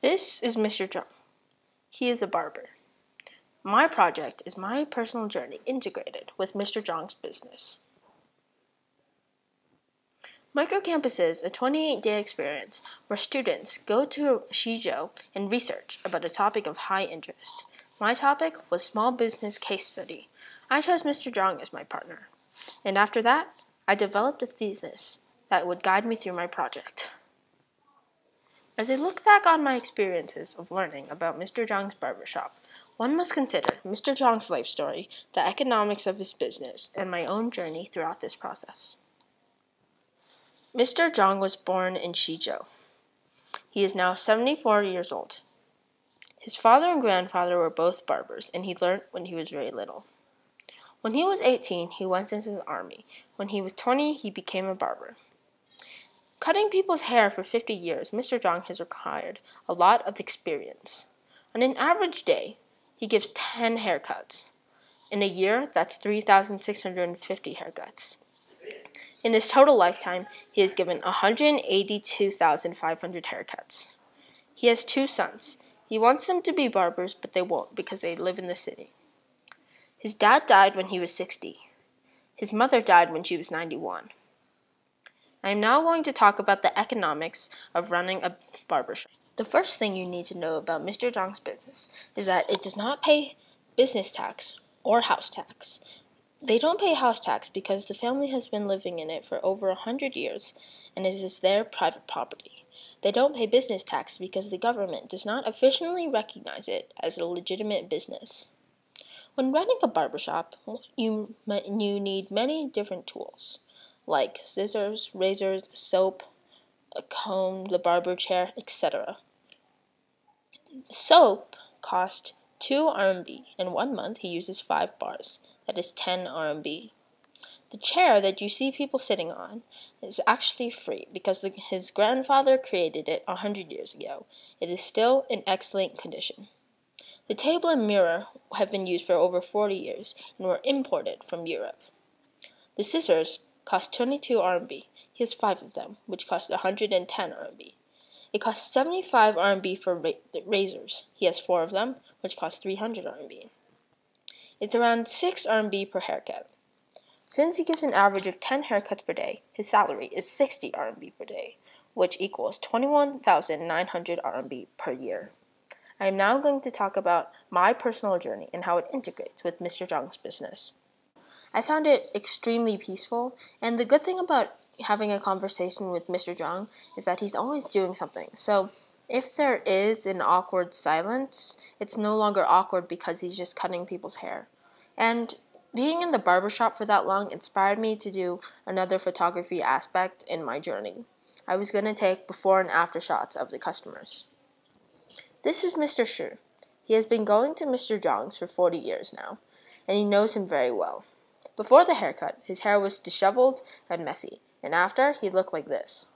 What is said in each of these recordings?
This is Mr. Zhang. He is a barber. My project is my personal journey integrated with Mr. Zhang's business. Microcampus is a 28-day experience where students go to Xizhou and research about a topic of high interest. My topic was small business case study. I chose Mr. Zhang as my partner. And after that, I developed a thesis that would guide me through my project. As I look back on my experiences of learning about Mr. Zhang's barbershop, one must consider Mr. Zhang's life story, the economics of his business, and my own journey throughout this process. Mr. Zhang was born in Xizhou. He is now 74 years old. His father and grandfather were both barbers, and he learned when he was very little. When he was 18, he went into the army. When he was 20, he became a barber. Cutting people's hair for 50 years, Mr. Zhang has acquired a lot of experience. On an average day, he gives 10 haircuts. In a year, that's 3,650 haircuts. In his total lifetime, he has given 182,500 haircuts. He has 2 sons. He wants them to be barbers, but they won't because they live in the city. His dad died when he was 60. His mother died when she was 91. I am now going to talk about the economics of running a barbershop. The first thing you need to know about Mr. Zhang's business is that it does not pay business tax or house tax. They don't pay house tax because the family has been living in it for over 100 years and it is their private property. They don't pay business tax because the government does not officially recognize it as a legitimate business. When running a barbershop, you need many different tools, like scissors, razors, soap, a comb, the barber chair, etc. Soap costs 2 RMB. In 1 month, he uses 5 bars. That is 10 RMB. The chair that you see people sitting on is actually free because his grandfather created it 100 years ago. It is still in excellent condition. The table and mirror have been used for over 40 years and were imported from Europe. The scissors cost 22 RMB. He has 5 of them, which cost 110 RMB. It costs 75 RMB for razors. He has 4 of them, which cost 300 RMB. It's around 6 RMB per haircut. Since he gives an average of 10 haircuts per day, his salary is 60 RMB per day, which equals 21,900 RMB per year. I am now going to talk about my personal journey and how it integrates with Mr. Zhang's business. I found it extremely peaceful, and the good thing about having a conversation with Mr. Zhang is that he's always doing something. So if there is an awkward silence, it's no longer awkward because he's just cutting people's hair. And being in the barbershop for that long inspired me to do another photography aspect in my journey. I was going to take before and after shots of the customers. This is Mr. Shi. He has been going to Mr. Zhang's for 40 years now, and he knows him very well. Before the haircut, his hair was disheveled and messy, and after, he looked like this.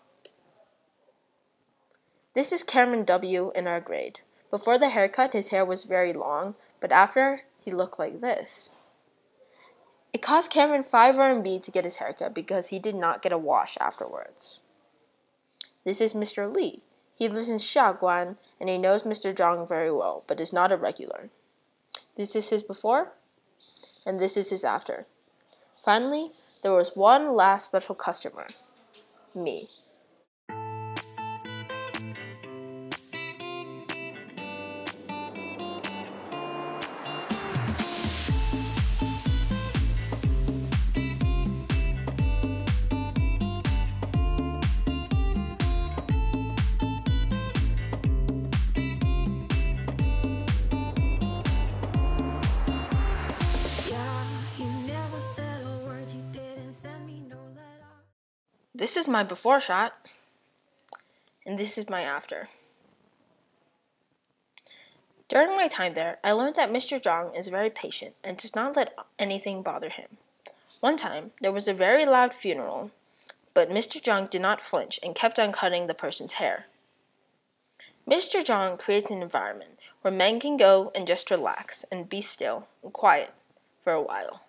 This is Cameron W. in our grade. Before the haircut, his hair was very long, but after, he looked like this. It cost Cameron 5 RMB to get his haircut because he did not get a wash afterwards. This is Mr. Li. He lives in Xiaguan, and he knows Mr. Zhang very well, but is not a regular. This is his before, and this is his after. Finally, there was one last special customer, me. This is my before shot, and this is my after. During my time there, I learned that Mr. Zhang is very patient and does not let anything bother him. One time, there was a very loud funeral, but Mr. Zhang did not flinch and kept on cutting the person's hair. Mr. Zhang creates an environment where men can go and just relax and be still and quiet for a while.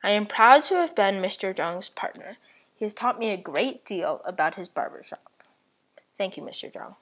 I am proud to have been Mr. Zhang's partner. He has taught me a great deal about his barbershop. Thank you, Mr. Zhang.